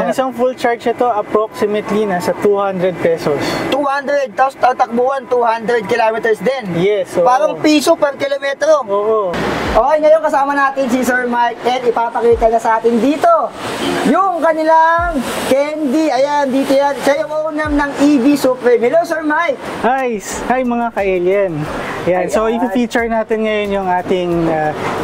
Ang isang full charge ito, approximately nasa 200 pesos. 200, tapos tatakbuhan, 200 kilometers din. Yes. Oo. Parang piso per kilometro. Oo. Okay, ngayon kasama natin si Sir Mike and ipapakita na sa atin dito yung kanilang candy. Ayan, dito yan. Siya yung owner ng EV Supreme. Hello, Sir Mike. Hi mga ka-alien. Ayan, so Ayan. i-feature natin ngayon yung ating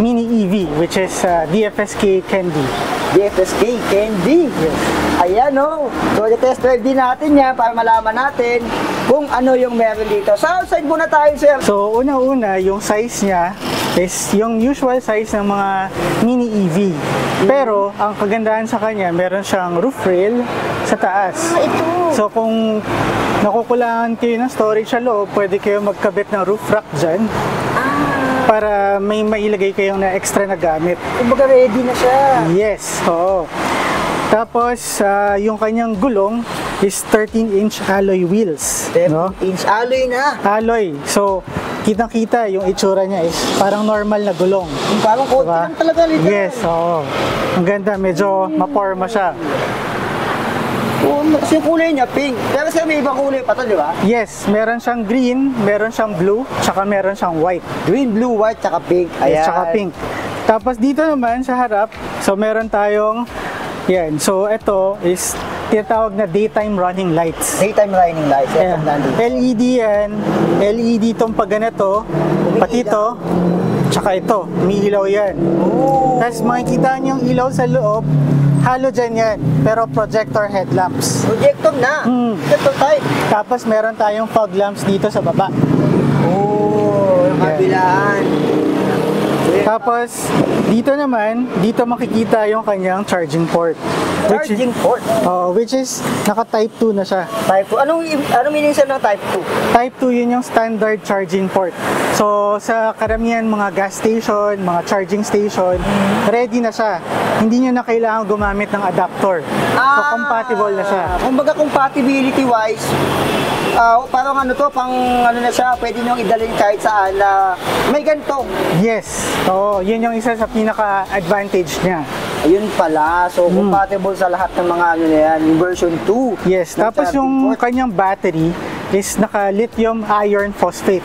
mini EV, which is DFSK Candy. DFSK Candy. Yes. Ayan, oh. So, i-test drive din natin yan para malaman natin kung ano yung meron dito. Sa outside muna tayo, sir. So, unang-una, yung size niya is yung usual size ng mga mini EV. Pero, ang kagandahan sa kanya, meron siyang roof rail sa taas. Ito. So, kung nakukulangan kayo ng storage sa loob, pwede kayo magkabit ng roof rack dyan para may mailagay kayong na extra na gamit. Kumbaga ready na siya. Yes, oo. Tapos, yung kanyang gulong is 13-inch alloy wheels. 10-inch alloy na. Alloy. So, kitang-kita yung itsura niya is parang normal na gulong. Parang kotse lang talaga. Literal. Yes, oo. Ang ganda, medyo maporma siya. Kasi yung kulay niya, pink. Pero sir, may ibang kulay pa to, di ba? Yes, meron siyang green, meron siyang blue, tsaka meron siyang white. Green, blue, white, tsaka pink. Yes, Ayan. tsaka pink. Tapos dito naman sa harap, so meron tayong, yan, so ito is tinatawag na daytime running lights. Daytime running lights. Ayan. Nandito. LED yan, LED itong pag ganito, pati ito, tsaka ito, umiilaw yan. Oh. Tapos makikita niyo yung ilaw sa loob, halogen yan, pero projector headlamps. Projector na. Projector type. Tapos meron tayong fog lamps dito sa baba. Oh, yung Yan. kabilaan. Tapos dito naman, dito makikita yung kanyang charging port. Charging port. Which is naka type 2 na siya. Type 2. Anong meaning sir ng type 2? Type 2 yun yung standard charging port. So sa karamihan mga gas station, mga charging station, ready na siya. Hindi nyo na kailangan gumamit ng adapter. So compatible na siya. Kumbaga compatibility wise, parang ano to, pang ano na siya, pwede nyo idalhin kahit saan na may ganito. Yes. So yun yung isa sa pinaka-advantage niya. Ayun pala, so compatible sa lahat ng mga ano na yan, yung version 2. Yes, ng tapos charging yung port. kanyang battery is naka lithium iron phosphate.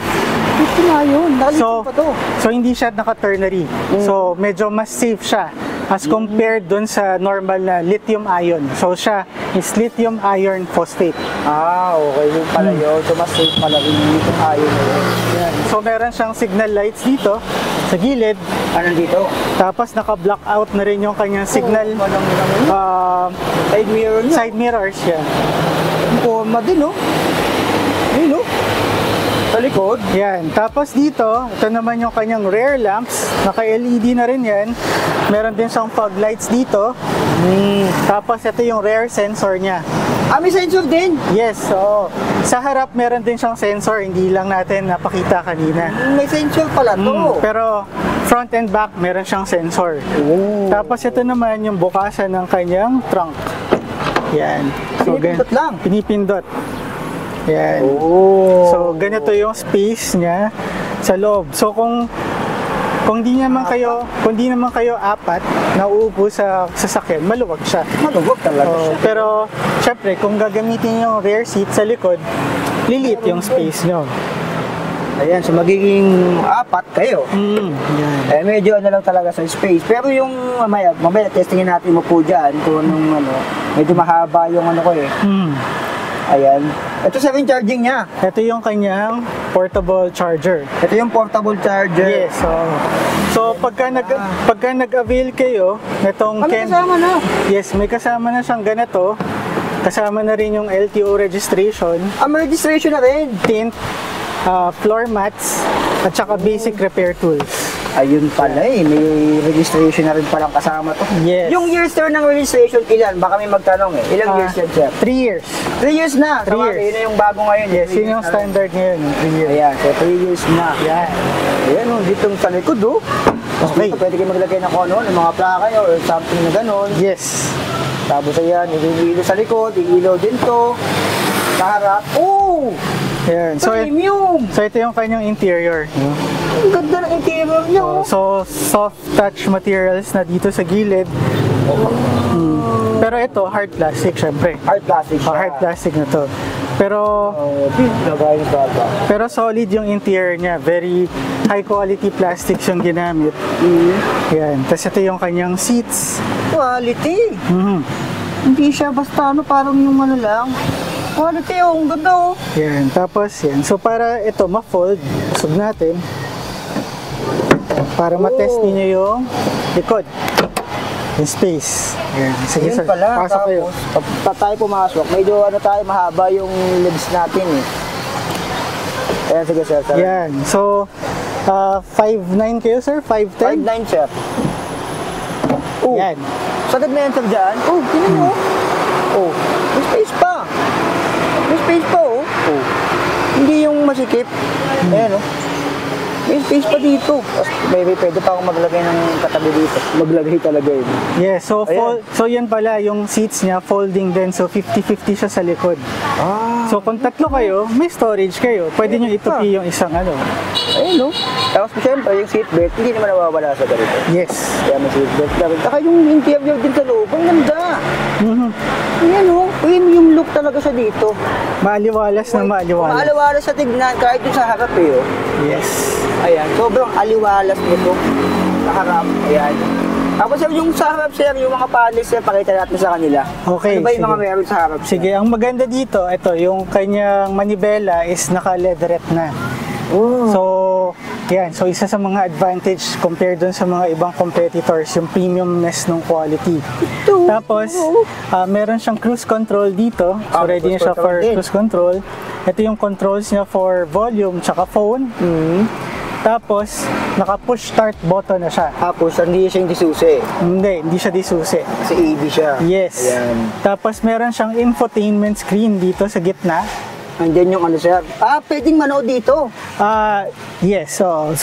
Ito nga yun, nakalimutan pa to. So hindi siya naka-ternary. So medyo mas safe siya as compared dun sa normal na lithium ion. So siya is lithium iron phosphate. Okay, yun pala yun. So mas safe pala rin yung ayaw na yun. Yan. So meron siyang signal lights dito sa gilid. Ano dito? Tapos naka-block out na rin yung kanyang signal. Side mirror niya. Side mirrors yan. Forma din, no? Ayun, no? Sa likod. Yan. Tapos dito, ito naman yung kanyang rear lamps. Naka-LED na rin yan. Meron din siyang fog lights dito. Tapos ito yung rear sensor niya. May sensor din. Yes, so sa harap meron din siyang sensor. Hindi lang natin napakita kanina. May sensor pala to. Pero front and back meron siyang sensor. Tapos ito naman yung bukasan ng kanyang trunk. Yan. So, Pinipindot lang. Pinipindot. Yan. So ganito yung space niya sa loob. So kung di naman kayo apat na uupo sa sasakyan, maluwag siya. Maluwag talaga siya. Pero syempre kung gagamitin yung rear seat sa likod, lilit yung space nyo. Ayan, so magiging apat kayo. Yan. Medyo ano lang talaga sa space. Pero yung mamaya testingin natin mo po dyan kung anong ano, medyo mahaba yung ano ko eh. Ayan. Ito sa yung charging niya. Ito yung kanyang portable charger. Ito yung portable charger. Yes. So pagka nag-avail kayo nitong May kasama na. Yes, may kasama na siyang ganito. Kasama na rin yung LTO registration, May registration na rin. tint, floor mats, at saka basic repair tools. Ayun pala eh, may registration na rin palang kasama to. Yes. Yung years sir ng registration, ilan? Baka may magtanong eh. Ilang years yan sir? 3 years. 3 years na. 3 years. Yun na yung bago ngayon. Yes, 3 yun years yung na rin. standard ngayon, 3 years. Ayan, so 3 years na. Yan. Ayan o, dito sa likod o. Okay. Dito pwede kayo maglagay ng ano, ng mga plaka nyo or something na ganon. Yes. Tapos ayan, ilaw sa likod, ilaw din to. Sa harap. Oh! Yan. Premium! So ito yung kanyang interior. Ang ganda ng interior nyo. So soft touch materials na dito sa gilid. Pero Pero ito, hard plastic, syempre. Hard plastic siya. Hard plastic na to. Pero pero solid yung interior niya. Very high quality plastics yung ginamit. Yan. Tapos ito yung kanyang seats. Quality. Mhm. Hindi siya basta ano, parang yung ano lang. Quality, oh, ang ganda, oh. Yan. Tapos yan. So para ito ma-fold, usog natin. Para matest niyo yung likod. Yung space. Yan. Sige, Yun sir. pala, Pasok kayo. tapos tayo pumasok, medyo ano tayo, mahaba yung legs natin eh. Ayan, sige sir. Yan. So, 5'9" kayo, sir? 5'10"? 5'9", sir. Oh, Yan. sagad na yan sir dyan. Oh, tinan mo. Oh, may space pa. May space pa, oh. Oh. Hindi yung masikip. Ayan, oh. May space pa dito. Tapos may pwede pa akong maglagay ng katabi dito. Maglagay talaga yun. Yes, so Ayan. so yan pala yung seats niya folding din, so 50-50 siya sa likod. Ah. So kung tatlo kayo, may storage kayo. Pwede niyo itupi yung isang ano. Ayun, no? Tapos siyempre, yung seatbelt, hindi naman nawawala sa ganito. Yes. Kaya may seatbelt na rin. Saka yung interior din sa loob, ang ganda. Mhm. Ayan, no? Premium look talaga siya dito. Maaliwalas na maaliwalas. Maaliwalas sa tignan, kahit yung sa harap eh, oh. Yes. Ayan, sobrang aliwalas nito. Sa harap, ayan. Tapos yung sa harap, sir, yung mga panels, sir, pakita natin sa kanila. Okay, Ano ba yung sige. mga meron sa harap? Sige, ang maganda dito, ito, yung kanyang manibela is naka-leatherette na. Oh. So, yan. So, isa sa mga advantage compared dun sa mga ibang competitors, yung premiumness ng quality. Ito. Tapos, meron siyang cruise control dito. So, ready na cruise siya control for din. cruise control. Ito yung controls niya for volume tsaka phone. Tapos, naka-push start button na siya. Tapos, hindi siya yung disusi. Hindi siya disusi. Kasi EV siya. Yes. Ayan. Tapos, meron siyang infotainment screen dito sa gitna. Andyan yung ano, sir. Pwedeng manood dito. Yes. So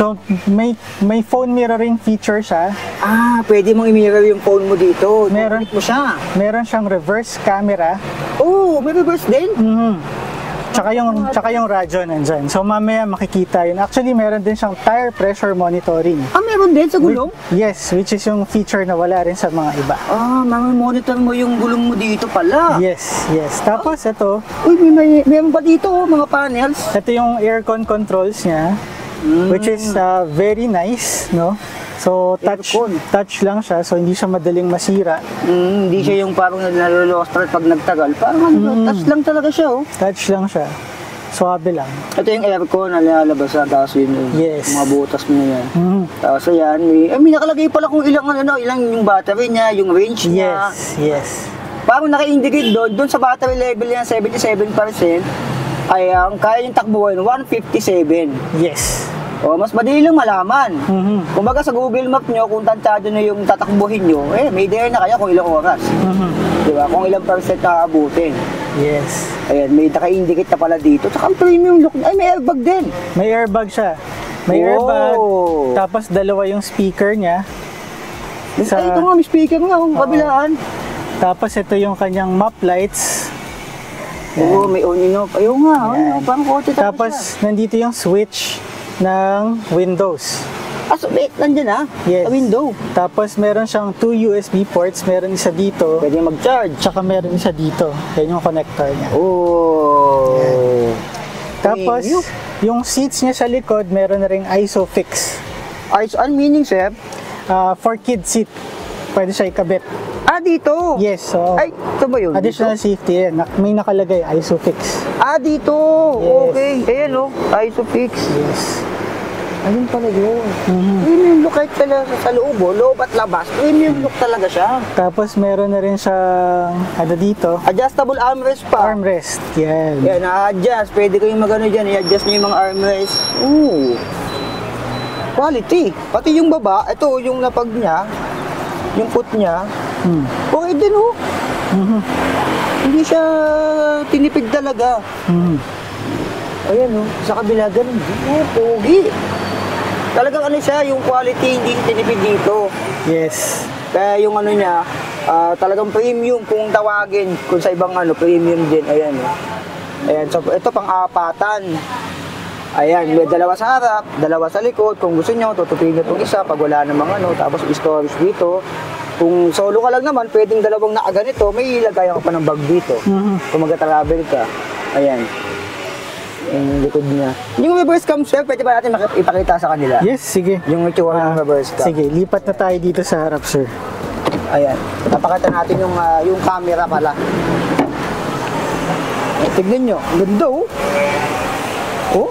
may phone mirroring feature siya. Pwede mong i-mirror yung phone mo dito. Meron. Mo siya. Meron siyang reverse camera. Oh, may reverse din. Tsaka yung radyo nandyan. So mamaya makikita yun. Actually, meron din siyang tire pressure monitoring. Meron din sa gulong? Yes, which is yung feature na wala rin sa mga iba. Monitor mo yung gulong mo dito pala. Yes. Tapos ito, Uy, meron pa dito, mga panels. ito yung aircon controls niya, which is very nice, no? So touch lang siya, so hindi siya madaling masira. Hindi siya yung parang nalolostral pag nagtagal. Parang touch lang talaga siya, oh. Touch lang siya. Suwabe lang. Ito yung aircon na nilalabasan, tapos yun yung Yes. mga butas mo yan. Tapos ayan, may nakalagay pala kung ilang yung battery niya, yung range niya. Yes. Parang naka-indicate doon sa battery level niya, 77%, ay ang kaya yung takbuhan, 157. Yes. Mas madali lang malaman. Mhm. Kumbaga sa Google Map nyo, kung tansyado na yung tatakbuhin nyo, may idea na kaya kung ilang oras. Diba? Kung ilang percent nakaabutin. Yes. Ayan, may naka-indicate na pala dito. Tsaka ang premium look. Ay, may airbag din. May airbag siya. May airbag. Tapos dalawa yung speaker niya. Ay, ito nga, may speaker nga, kabilaan. Tapos ito yung kanyang map lights. Oo, may on and off. Ayun nga, parang kote talaga Tapos siya. nandito yung switch ng Windows. So wait, nandyan Yes. sa window. Tapos meron siyang 2 USB ports. Meron isa dito. Pwede mag-charge. Tsaka meron isa dito. Yan yung connector niya. Oh. Tapos, yung seats niya sa likod, meron na ring ISOFIX. Ano meaning, sir? For kid seat. Pwede siya ikabit. Dito. Yes, so Ay, ito ba yun? additional safety yan. May nakalagay, ISOFIX. Dito. Yes. Okay. Ayan, ISOFIX. Yes. Ayun pala yun. Premium look kahit pala sa loob, loob at labas. Premium look talaga siya. Tapos meron na rin siyang, dito, Adjustable armrest pa. armrest. Yan. Yan, na-adjust. Pwede kayong magano dyan, i-adjust nyo yung mga armrest. Ooh. Quality. Pati yung baba, ito yung lapag niya, yung foot niya. Okay din, oh. Hindi siya tinipid talaga. Ayan, oh. Sa kabila, ganun. Pogi. Talagang ano siya, yung quality hindi tinipid dito. Yes. Kaya yung ano niya, talagang premium kung tawagin. Kung sa ibang premium din. Ayan, oh. Ayan, so ito pang-apatan. Ayan, may dalawa sa harap, dalawa sa likod. Kung gusto nyo, tutupin nyo itong isa pag wala namang tapos storage dito. Kung solo ka lang naman, pwedeng dalawang nakaganito, may ilagay ka pa ng bag dito. Kung mag-travel ka. Ayan. Yung likod niya. Yung reverse cam, sir, pwede ba natin ipakita sa kanila? Yes, sige. Yung itsura ng reverse cam. Sige, lipat na tayo dito sa harap, sir. Ayan. Napakita natin yung camera pala. Tignan nyo. Ganda, oh. Oh,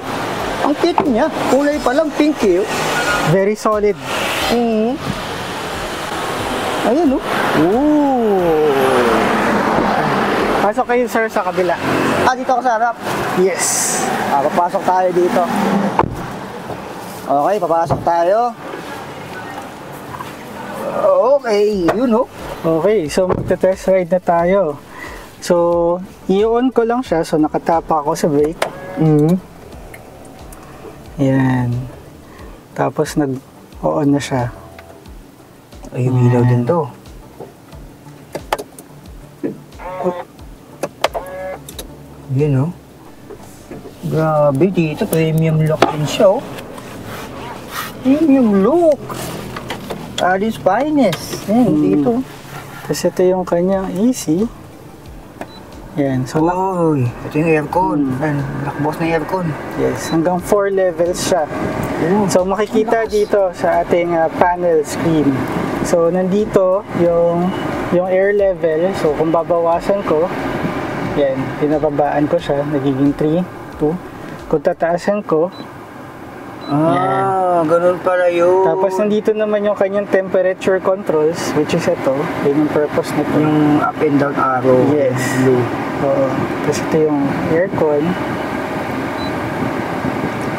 ang cute niya. Kulay pa lang, pink eh. Very solid. Ayan, oh. Ooh. Pasok kayo, sir, sa kabila. Dito ako sa harap. Yes. Papasok tayo dito. Okay, papasok tayo. Okay, yun, oh. Okay, so magte-test ride na tayo. So, i-on ko lang siya. So, nakatapa ako sa brake. Yan. Tapos, nag-on na siya. Ay, umilaw din to. Yan, oh. Grabe, dito premium look din siya, oh. Premium look. Alice Finest. Yan, dito. Tapos ito yung kanyang AC. Yan. So, Uy, ito yung aircon. Nakabos na aircon. yes, hanggang 4 levels siya. So, makikita dito sa ating panel screen. So, nandito yung air level. So, kung babawasan ko, yan, pinababaan ko siya. Nagiging 3, 2. Kung tataasan ko, Ganun pala yun. tapos nandito naman yung kanyang temperature controls, which is ito. Yun yung purpose nito. Yung up and down arrow. Yes. Blue. Oo. Tapos ito yung aircon.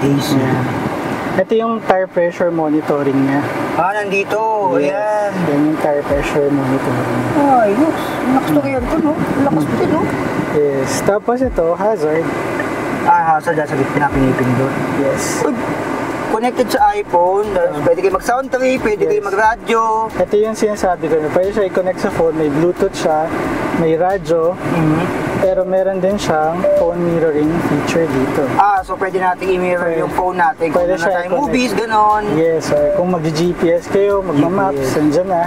AC. Yan. Ito yung tire pressure monitoring niya. Nandito. Ayan. Yan yung tire pressure monitoring niya. Ay, looks. Lakas ng aircon, no? Lakas din, no? Yes. Tapos ito, hazard. Hazard sa gitna, pinipindot. Yes. Connected sa iPhone, pwede kayo mag-sound trip, pwede kayo mag-radyo. Ito yung sinasabi ko. Pwede siya i-connect sa phone. May Bluetooth siya. May radyo. Pero meron din siyang phone mirroring feature dito. So pwede natin i-mirror yung phone natin. Kung Pwede na siya tayong i-connect. movies, ganon. Yes, or kung mag-GPS kayo, magmamaps, andyan na.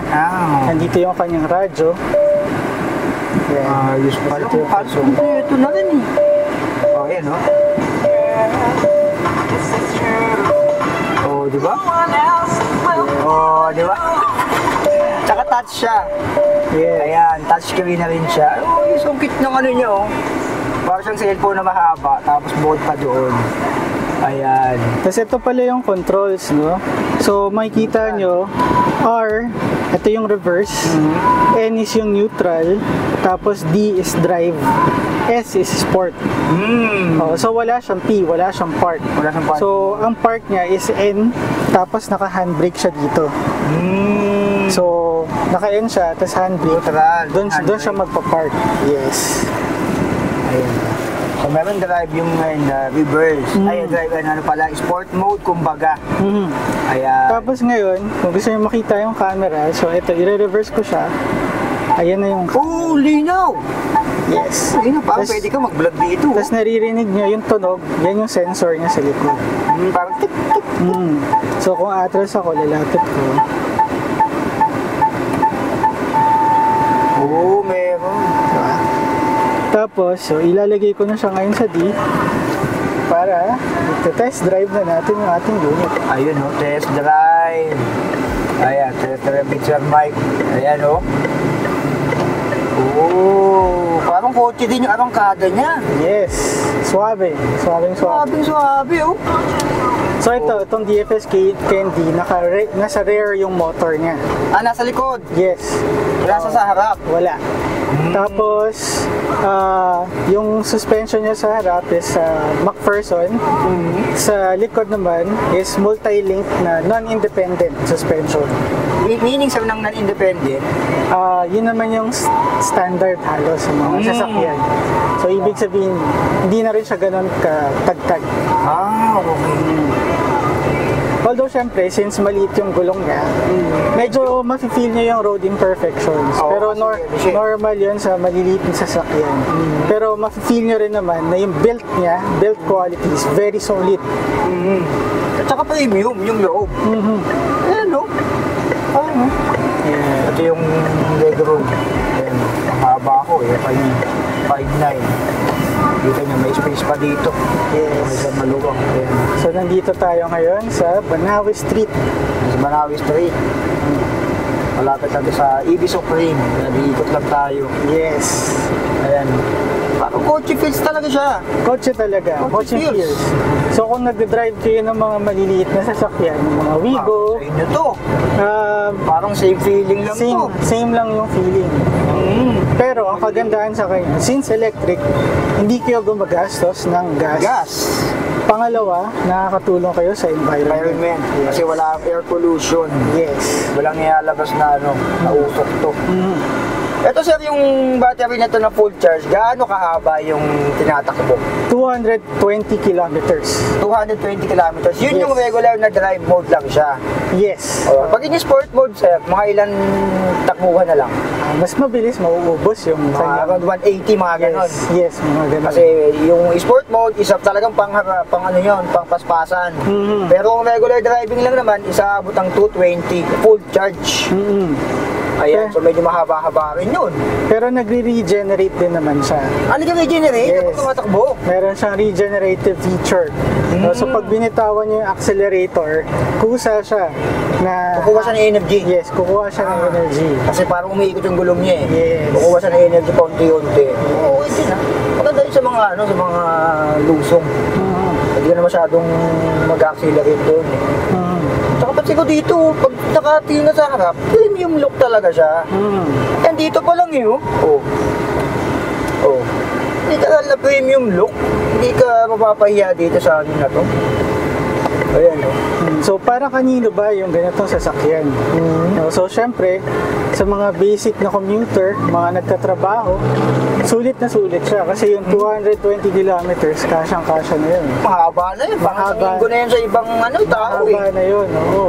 Nandito yung kanyang radyo. Yan. Ayos pala. Halos kompleto na rin eh. Ayan, no? Di ba? Di ba? Tsaka touch siya. Yes. Ayan, touch screen na rin siya. So cute ng ano niya, oh. Parang siyang cellphone na mahaba, tapos bukod pa doon. Ayan. Tapos ito pala yung controls, no? So, makikita nyo, R, ito yung reverse, N is yung neutral, tapos D is drive, S is sport. So, wala siyang P, wala siyang park. Wala siyang park. So, ang park niya is N, tapos naka-handbrake siya dito. So, naka-N siya, tapos handbrake. Doon siya magpa-park. Yes. Ayan. So, meron drive yung reverse. Ay, drive, ano pala, sport mode, kumbaga. Ayan. Tapos ngayon, kung gusto nyo makita yung camera, so ito, i-reverse ko siya. Ayan na yung... Oh, linaw! Yes. Linaw, parang pwede ka mag-vlog dito. Tapos naririnig nyo yung tunog, yan yung sensor niya sa likod. Parang tik-tik. So kung atras ako, lalapit ko. Oh, meron. Diba? Tapos, so ilalagay ko na siya ngayon sa D para test drive na natin yung ating unit. Ayun, oh, test drive. Ayan, test drive picture mic. Ayan, oh. Oh, parang kotse din yung arangkada niya. Yes. Suabe. Suabing suabe. Suabe, oh. So ito, itong DFS Candy, nasa rear yung motor niya. Nasa likod. Yes. Wala sa harap. Wala. Tapos, yung suspension niya sa harap is McPherson. Sa likod naman is multi-link na non-independent suspension. Meaning sa ng non-independent? Yun naman yung standard halos sa mga sasakyan. So, ibig sabihin, hindi na rin siya ganun katagtag. Okay. Although, syempre, since maliit yung gulong niya, medyo mafe-feel niya yung road imperfections. Pero normal yun sa maliliit na sasakyan. Pero mafe-feel niyo rin naman na yung build niya, build quality is very solid. At saka premium yung loob. Ayan, no? Yeah. Ito yung legroom. Ayan, mahaba ako eh. 5'9". Dito nyo, may space pa dito. May Yes. isang maluwang. Ayan. So nandito tayo ngayon sa Banawe Street. Sa Manawi Street. Malapit lang sa EB Supreme. Nag-iikot lang tayo. Yes. Ayan. Parang kotse feels talaga siya. Kotse talaga. Kotse Kotse feels. feels. So kung nagde-drive kayo ng mga maliliit na sasakyan, yung mga Wigo, Sa inyo to. um, Parang same feeling lang same, to. same lang yung feeling. Pero ang kagandahan sa kanya, since electric, hindi kayo gumagastos ng gas. Gas. Pangalawa, nakakatulong kayo sa environment. Environment. Kasi wala air pollution. Yes. Walang ilalabas na nausok to. Mm. Ito sir, yung battery na to na full charge, gaano kahaba yung tinatakbo? 220 kilometers. 220 kilometers. Yun Yes. yung regular na drive mode lang siya. Yes. Pag yung sport mode sir, mga ilan takbuhan na lang? Mas mabilis, mauubos yung Mga kanyang... around 180, mga ganon. Yes, mga ganon. Kasi yung sport mode, isa talagang pang ano yun, pang paspasan. Mhm. Pero kung regular driving lang naman, isaabot ang 220 full charge. Mm-mm. Ayan, Okay. so medyo mahaba-haba rin yun. Pero nagre-regenerate din naman siya. Ano yung regenerate? Yes. Kapag tumatakbo? Meron siyang regenerative feature. So pag binitawan niyo yung accelerator, kusa siya na... Kukuha siya ng energy. Yes, kukuha siya ng energy. Kasi parang umiikot yung gulong niya eh. Yes. Kukuha siya ng energy paunti-unti. Oo, okay din ah. Maganda yun sa mga, sa mga lusong. Mhm. Hindi ka na masyadong mag-accelerate doon eh. Mhm. Tsaka pati ko dito, pag nakatingin ka sa harap, premium look talaga siya. Mhm. Yan dito pa lang yun. Oh. Oh. Literal na premium look. Hindi ka mapapahiya dito sa ano na to. Ayan oh. So para kanino ba yung ganitong sasakyan? No, so syempre, sa mga basic na commuter, mga nagtatrabaho, sulit na sulit siya kasi yung 220 kilometers, kasyang-kasya na yun. Mahaba na yun. Baka Mahaba. sa linggo na yan sa ibang ano, tao eh. Mahaba na yun, oo.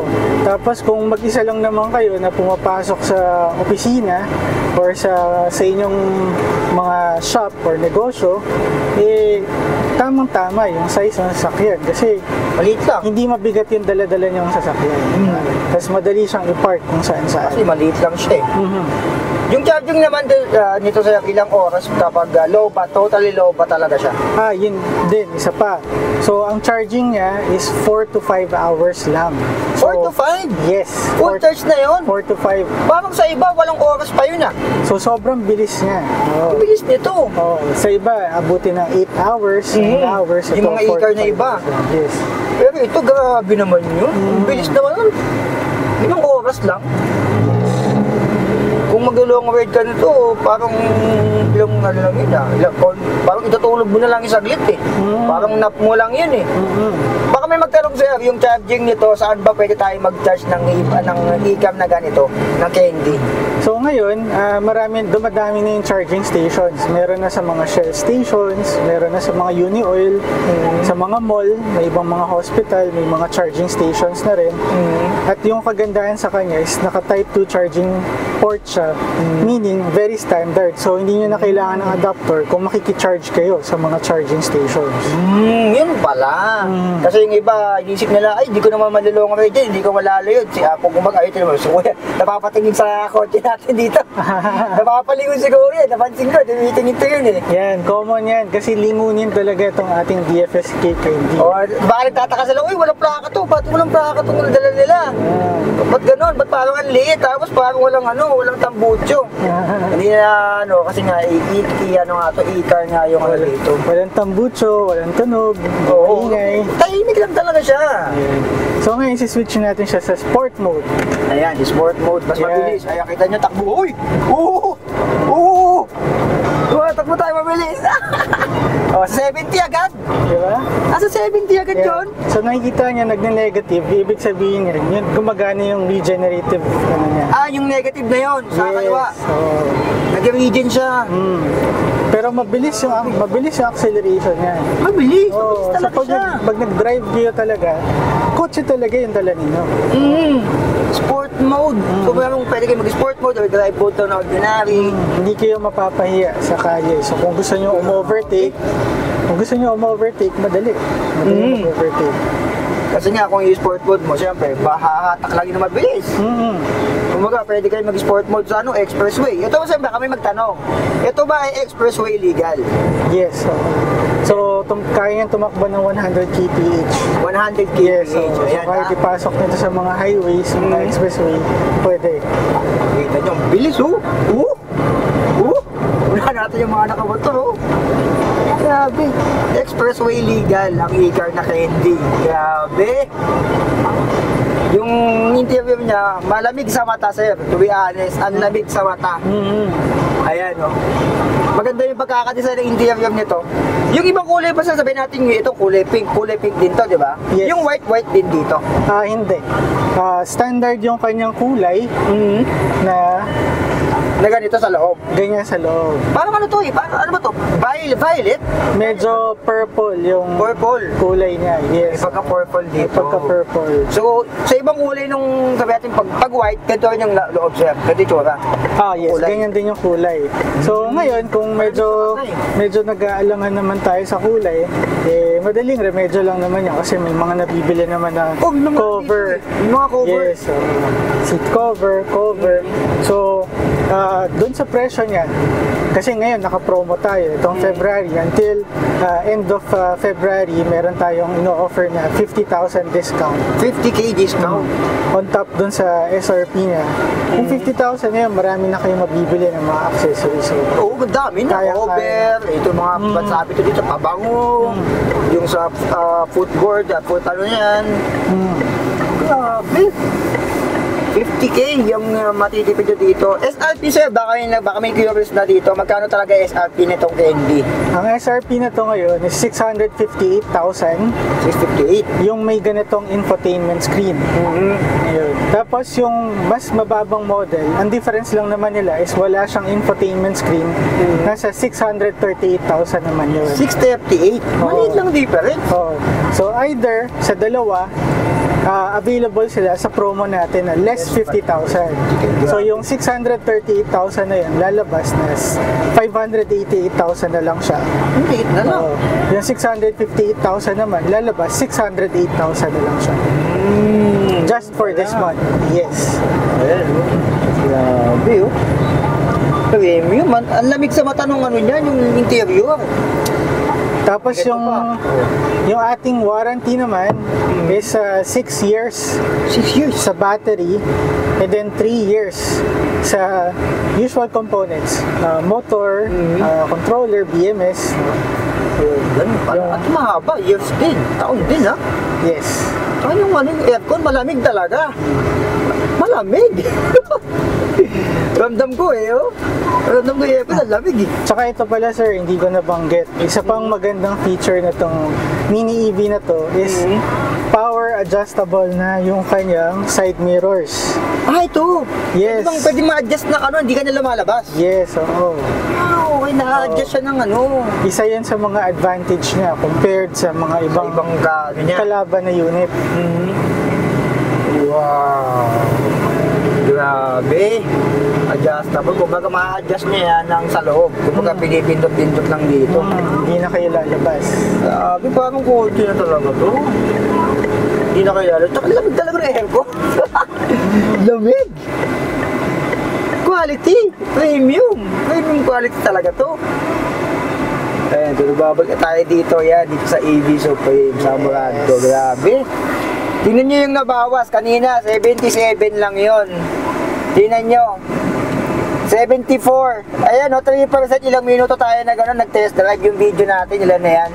Tapos kung mag-isa lang naman kayo na pumapasok sa opisina or sa inyong mga shop or negosyo, eh, tamang-tama yung size ng sasakyan kasi Maliit lang. hindi mabigat yung dala-dala niyong sasakyan. Tapos madali siyang i-park kung saan-saan. Kasi maliit lang siya eh. Mhm. Yung charging naman nito sa ilang oras kapag low ba, totally low ba talaga siya? Yun din, isa pa. So, ang charging niya is 4 to 5 hours lang. 4 to 5? Yes. Full charge na yun. 4 to 5. Parang sa iba, walang oras pa yun ah. So, sobrang bilis niya. Ang Oo. bilis nito. Oh, sa iba, abutin ng 8 hours, 9 hours. Yung mga 4 e-car to na 5 iba. hours lang. Yes. Pero ito, grabe naman yun. Ang bilis naman. Ilang oras lang. Kung mag-long ride ka nito, parang ilang ano lang yun ah. Parang itatulog mo na lang yung saglit eh. Parang nap mo lang yun eh. Mhm. Baka may magtanong sir, yung charging nito, saan ba pwede tayo mag-charge ng e-cam na ganito, ng candy? So ngayon, dumadami na yung charging stations. Meron na sa mga Shell stations, meron na sa mga Uni-Oil, sa mga mall, may ibang mga hospital, may mga charging stations na rin. At yung kagandahan sa kanya is naka-type 2 charging port siya, meaning very standard. So hindi nyo na kailangan ng adapter kung makikicharge kayo sa mga charging stations. Yun pala. Kasi yung iba, inisip nila, ay, di ko naman malulong ride dyan, hindi ko malalo yun. Si Apo gumag-ayot naman, so kuya, napapatingin sa kotse natin dito. Napapalingon si kuya, napansin ko, tumitingin to yun eh. Yan, common yan. Kasi lingunin talaga itong ating DFSK candy. O, baka nagtataka sila, uy, walang plaka to, ba't walang plaka to kung dala nila? Ba't ganon? Ba't parang ang liit? Tapos parang walang tambucho. Hindi na, kasi nga, e-car nga yung ano dito. Walang tambucho, walang tunog, Oo. ingay. Tahimik lang talaga siya. Ayan. So ngayon, switch natin siya sa sport mode. Ayan, di sport mode, mas Yeah. mabilis. Ayan, kita nyo, takbo. Uy! Oo! Oo! Takbo tayo mabilis. 70 agad. Di ba? Nasa 70 agad Yeah. yun. So nakikita niya nagne-negative, ibig sabihin niya, yun, gumagana yung regenerative ano niya. Yung negative na yun, sa kaliwa. So, Nag-regen siya. pero mabilis yung acceleration niya. Mabilis, Oh, mabilis so talaga siya. pag nag-drive kayo talaga, kotse talaga yung dala ninyo. Sport mode. So, pwede kayo mag-sport mode or drive mode na ordinary. Hindi kayo mapapahiya sa kalye. So kung gusto nyo um-overtake, madali. Madali mag-overtake. Kasi nga, kung yung sport mode mo, syempre, hahatak lang yun na mabilis. Kumaga, pwede kayo mag-sport mode sa expressway. Ito, siyempre, kami magtanong. Ito ba ay expressway legal? Yes. So, kaya niyang tumakbo ng 100 kph. 100 kph. Yes. So Ayan, kahit ipasok nito sa mga highways, mga expressway, pwede. Kita nyo, ang bilis, oh. Wala natin yung mga nakamotor, oh. Grabe. Expressway legal ang e-car na candy. Grabe. Yung interview niya, malamig sa mata, sir. To be honest, ang lamig sa mata. Ayan, oh. Maganda yung pagkakadesign ng interview nito. Yung ibang kulay pa sasabihin natin yung ito, kulay pink din to, di ba? Yes. Yung white din dito. Hindi. Standard yung kanyang kulay na ganito sa loob. ganyan sa loob. Parang ano to eh? Parang ano ba to? Violet? Medyo purple yung Purple. kulay niya. Yes. May pagka-purple dito. Pagka-purple. So, sa ibang kulay nung sabi natin, pag white, ganito rin yung loob, sir. Ganito yung tsura. Yes, Kulay. ganyan din yung kulay. So ngayon, kung medyo nag-aalangan naman tayo sa kulay, madaling remedyo lang naman yan kasi may mga nabibili naman na May mga cover. May mga cover. Yes, seat cover. So, doon sa presyo niya, kasi ngayon naka-promo tayo itong February until end of February, meron tayong ino-offer na 50,000 discount. 50k discount. On top doon sa SRP niya. Kung 50,000 ngayon, marami na kayo mabibili ng mga accessories. So, Oo, dami na. Cover, ito mga sabi ko dito, pabango, yung sa footboard, ano yan. Grabe. 50k yung matitipid nyo dito. SRP, sir, baka may curious na dito. Magkano talaga SRP nitong candy? ang SRP na to ngayon is 658,000. 658. Yung may ganitong infotainment screen. Ayun. Tapos yung mas mababang model, ang difference lang naman nila is wala siyang infotainment screen. Nasa 638,000 naman yun. 638. Maliit lang difference. So either sa dalawa, available sila sa promo natin na less 50,000. So yung 638,000 na yun, lalabas na 588,000 na lang siya. Maliit na lang. Yung 658,000 naman, lalabas 608,000 na lang siya. Just for this month. Yes. Ayan, grabe, oh. Premium, ang lamig sa mata nung ano niya, yung interior. Tapos yung ating warranty naman is 6 years 6 years sa battery and then 3 years sa usual components, motor, controller, BMS. At mahaba, years din, taon din, ha? Yes. Saka yung aircon, malamig talaga. Malamig. Ramdam ko oh. Ramdam ko yung aircon, ang lamig eh. Tsaka ito pala sir, hindi ko nabanggit. Isa pang magandang feature na tong mini EV na to is power adjustable na yung kanyang side mirrors. Ito. Yes. Pwede ma-adjust na hindi ka na lumalabas. Yes, oo. Okay, na-adjust siya ng Isa yan sa mga advantage niya compared sa mga ibang kalaban na unit. Wow. Grabe. Adjustable. Kumbaga ma-adjust niya yan ng sa loob. Kumbaga pinipindot-pindot lang dito. Hindi na kayo lalabas. Grabe, parang kotse na talaga to. Hindi na kayo lalabas. Tsaka lamig talaga ng aircon. Lamig. Quality. Premium quality talaga to. Ayan, babalik tayo dito dito sa EV Supreme sa Murado. Grabe. Tingnan nyo yung nabawas kanina, 77 lang yon. Tingnan nyo. 74. Ayan 3%, ilang minuto tayo na gano'n, nag-test drive yung video natin, ilan na yan.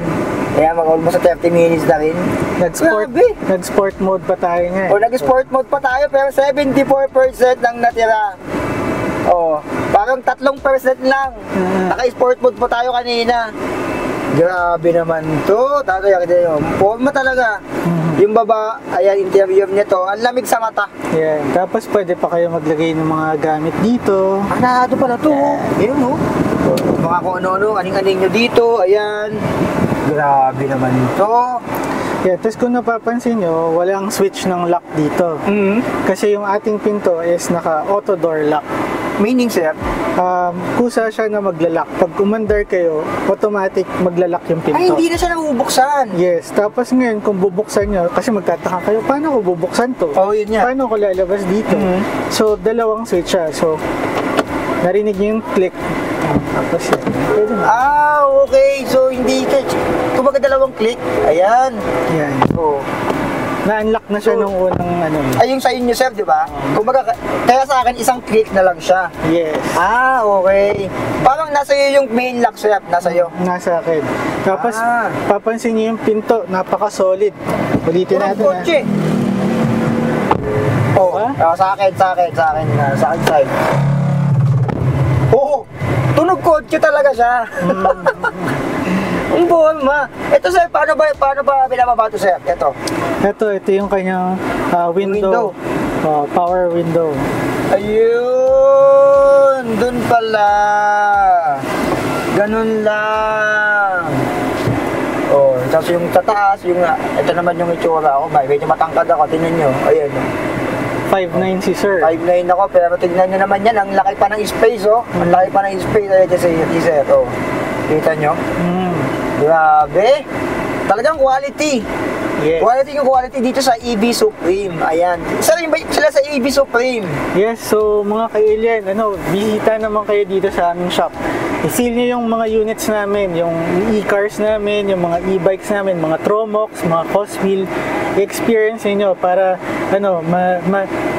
Ayan, almost 30 minutes na rin. Nag-sport mode pa tayo nga. Nag-sport mode pa tayo, pero 74% lang natira. Parang 3% lang. Naka-sport mode pa tayo kanina. Grabe naman to. Tatay, kita nyo. Forma talaga. Yung baba, ayan, interior niya to. Ang lamig sa mata. Yan. Tapos pwede pa kayo maglagay ng mga gamit dito. Ito pala to. Ayan, mga kung ano-ano, aning-aning nyo dito. Ayan. Grabe naman to. Yeah, tapos kung napapansin nyo, walang switch ng lock dito. Kasi yung ating pinto is naka-auto door lock. Meaning, sir? Kusa siya na maglalak. Pag umandar kayo, automatic maglalak yung pinto. Ay, hindi na siya nabubuksan. Yes, tapos ngayon kung bubuksan nyo, kasi magtataka kayo, paano ko bubuksan to? Oh, yun nga. Paano ko lalabas dito? So, dalawang switch siya. So, narinig nyo yung click. Tapos yan. Pwede na. Okay. So, hindi ka... Kumbaga dalawang click. Ayan. Yan. So, Na-unlock na siya nung unang ano. ay, yung sa inyo, sir, di ba? Kumbaga, kaya sa akin, isang click na lang siya. Yes. Okay. Parang nasa iyo yung main lock, sir. Nasa iyo. Nasa akin. Tapos, Ah. papansin niyo yung pinto, napaka-solid. Ulitin Tunog natin. kotse. Sa akin side. Oo. Tunog kotse talaga siya. Ang buwan ma. Ito, sir, paano ba binababa ito, sir? Ito yung kanyang window. Power window. Ayun. Dun pala. Ganun lang. Tapos yung tataas, ito naman yung itsura ako. Medyo matangkad ako. Tingnan nyo. Ayan. 5'9" si sir. 5'9" ako, pero tignan nyo naman yan. Ang laki pa ng space, oh. Ang laki pa ng space. Ayan si sir. Kita nyo? Grabe. Talagang quality. Yes. Quality dito sa EB Supreme. Ayan. Sila sa EB Supreme. Yes, so mga ka-alien, bisita naman kayo dito sa aming shop. I-feel nyo yung mga units namin, yung e-cars namin, yung mga e-bikes namin, mga Tromox, mga Coswheel. I-experience niyo para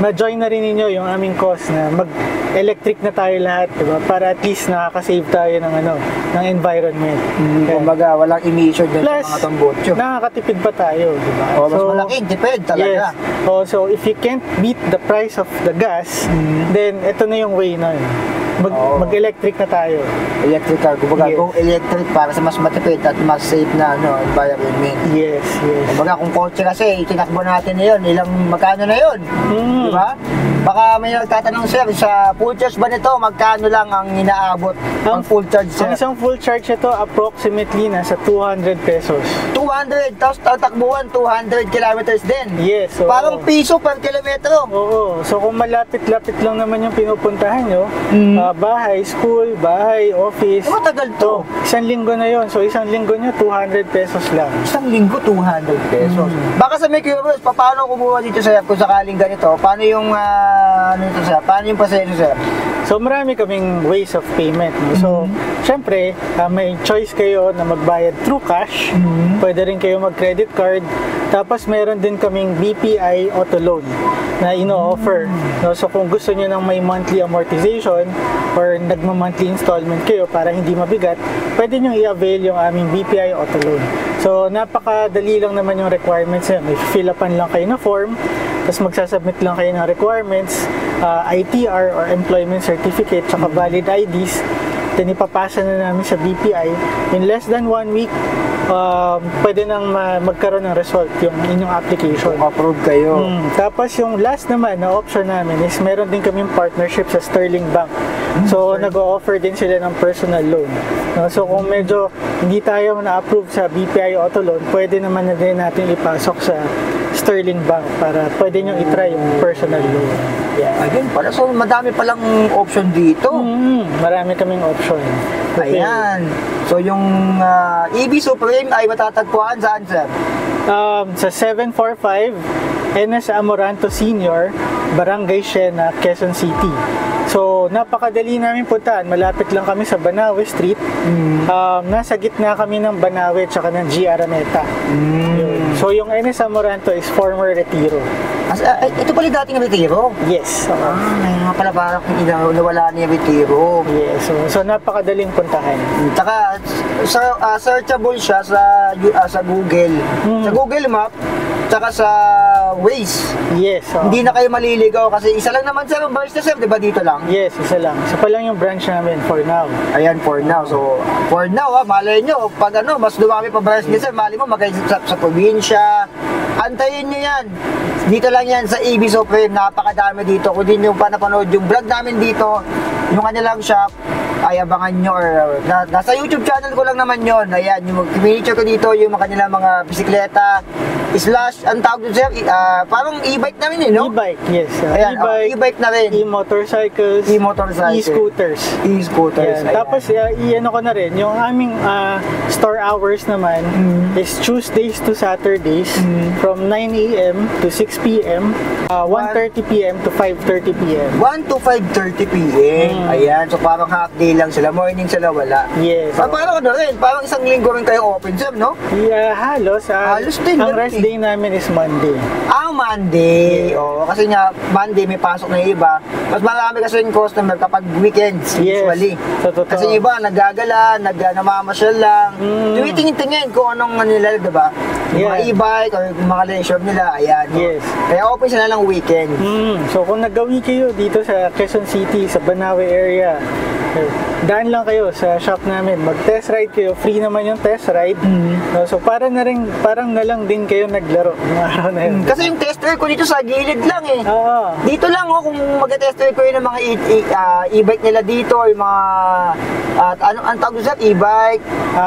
ma-join na rin niyo yung aming cause na mag-electric na tayo lahat, diba? Para at least nakaka-save tayo ng environment. Kumbaga, walang emission din Plus, sa mga tambotso. Nakakatipid pa tayo, diba? Mas malaking tipid talaga. Yes. So if you can't beat the price of the gas, then ito na yung way na yun. Mag-electric na tayo. Electrical, kumbaga, Yes. kung electric para sa mas matipid at mas safe na environment. Yes. Kumbaga, kung kotse kasi, itinakbo natin na yun, magkano na yun? Di ba? Baka may nagtatanong, sir, sa full charge ba nito, magkano lang ang inaabot ang full charge, sir? Ang isang full charge ito, approximately nasa 200 pesos. 200, tapos tatakbuhan, 200 kilometers din. Yes. So, Parang piso per kilometro. Oo. So kung malapit-lapit lang naman yung pinupuntahan nyo, bahay, school, bahay, office. Matagal to. Isang linggo na yon. So isang linggo nyo, 200 pesos lang. Isang linggo, 200 pesos. Baka sa may curious, paano kumuha dito, sir, kung sakaling ganito? Paano yung, paano yung proseso, sir? So marami kaming ways of payment. So, syempre, may choice kayo na magbayad through cash. Pwede rin kayo mag-credit card. Tapos meron din kaming BPI Auto Loan na ino-offer. No, so kung gusto niyo ng may monthly amortization or nagma-monthly installment kayo para hindi mabigat, pwede niyo i-avail yung aming BPI Auto Loan. So napakadali lang naman yung requirements. May fill upan lang kayo na form, tapos magsasubmit lang kayo ng requirements, ITR or employment certificate, tsaka valid IDs. Then ipapasa na namin sa BPI. In less than 1 week, pwede nang magkaroon ng result yung inyong application. Approve kayo. Tapos yung last naman na option namin is meron din kaming partnership sa Sterling Bank. So nag-o-offer din sila ng personal loan. No? So kung medyo hindi tayo na-approve sa BPI Auto Loan, pwede naman na din natin ipasok sa Sterling Bank para pwede nyo itry yung personal loan. Ayun pala. So madami palang option dito. Marami kaming option. Ayan. So yung EB Supreme ay matatagpuan saan, sir? Sa 745 NS Amoranto Senior, Barangay Siena, Quezon City. So, napakadali namin puntahan. Malapit lang kami sa Banawe Street. Nasa gitna kami ng Banawe at ng G. Araneta. Yun. So, yung NS Amoranto is former Retiro. Ito pala dating Retiro? Yes. May mga pala parang nawala niya Retiro. Yes. So napakadaling puntahan. Tsaka, searchable siya sa Google. Sa Google Map, tsaka sa Waze. Yes. Hindi na kayo maliligaw kasi isa lang naman, sir, ang branch na, sir, di ba dito lang? Yes, isa lang. Isa pa lang yung branch namin for now. Ayan, for now. So, for now, malay nyo, pag mas dumami pa branch niya, sir, malay mo, sa probinsya. Antayin nyo yan. Dito lang yan sa EB Supreme, napakadami dito. Kung di nyo pa napanood yung vlog namin dito, yung kanilang shop, ay abangan nyo or nasa YouTube channel ko lang naman yon. Ayan, yung picture ko dito yung kanilang mga bisikleta slash, ang tawag doon sir, parang e-bike na rin no? E-bike, yes. Ayan, e-bike na rin. E-motorcycles, e-scooters. E-scooters. Yan. Tapos, i-ano ko na rin, yung aming store hours naman is Tuesdays to Saturdays from 9 a.m. to 6 p.m. 1:30 p.m. to 5:30 p.m. 1 to 5:30 p.m. Ayan, so parang half day lang sila, morning sila wala. Yes. Parang ano rin, parang isang linggo rin kayo open sir, no? Yeah, halos. Halos din. Ang rest day namin is Monday. Monday. Oo, kasi nga, Monday may pasok na yung iba. Mas marami kasi yung customer kapag weekends, usually. Totoo. Kasi yung iba, naggagala, namamasyal lang. Tumitingin-tingin kung anong nila, diba? Yung mga e-bike or yung mga leisure nila, ayan. Yes. Kaya open sila ng weekend. So kung naggawi kayo dito sa Quezon City, sa Banawe area, daan lang kayo sa shop namin. Mag-test ride kayo. Free naman yung test ride. No, so parang na lang din kayo naglaro ng araw na yun. Kasi yung tester ko dito sa gilid lang eh. Oo. Dito lang kung mag-tester ko yun ng mga e-bike nila dito, yung mga ang tawag sa e-bike,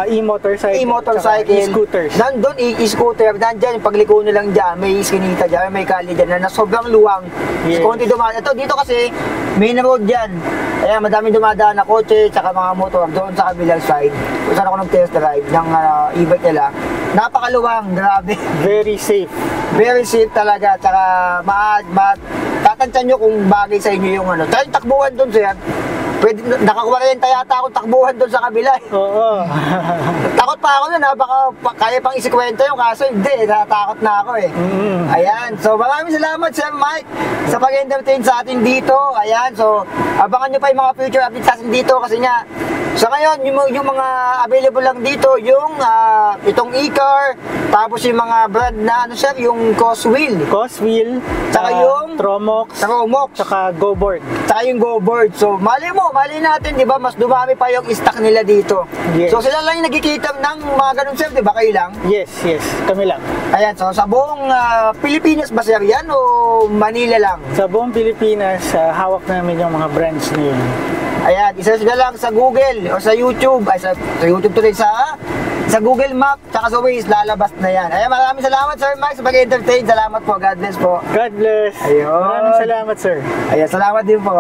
e-motorcycle, e-scooters. Nandun, e-scooter, nandyan, yung pagliko nyo lang dyan, may iskinita dyan, may kali dyan na sobrang luwang. Yes. So, konti dumadaan. Ito, dito kasi, main road dyan. Kaya madaming dumadaan na kotse, tsaka mga motor, doon sa kabilang side. Kung saan ako nag-test drive ng e-bike nila. Napakaluwang, grabe. Very safe. Very safe talaga, tsaka tatantyan nyo kung bagay sa inyo yung ano. Tsaka yung takbuhan doon, sir. Pwede, naka-40 yata akong takbuhan doon sa kabila. Oo. Takot pa ako nun, baka kaya pang isikwenta yung kaso, hindi, natatakot na ako eh. Ayan, so maraming salamat Sir Mike sa pag-entertain sa atin dito. Ayan, so abangan nyo pa yung mga future updates sa atin dito kasi nga, sa ngayon, yung mga available lang dito, yung itong e-car, tapos yung mga brand na, ano sir, yung Coswheel, tsaka yung Tromox, tsaka GoBoard. Tsaka yung GoBoard. So, mali natin, di ba, mas dumami pa yung stock nila dito. Yes. So, sila lang yung nagkikita ng mga ganun sir, di ba, kayo lang? Yes, kami lang. Ayan, so sa buong Pilipinas ba sir yan o Manila lang? Sa buong Pilipinas, hawak namin yung mga brands na yun. Ayan, isa sila lang sa Google o sa YouTube, ay sa YouTube tuloy sa Google Map, tsaka sa Waze, lalabas na yan. Ayan, maraming salamat Sir Mike sa pag-entertain. Salamat po, God bless po. God bless. Ayun. Maraming salamat sir. Ayan, salamat din po.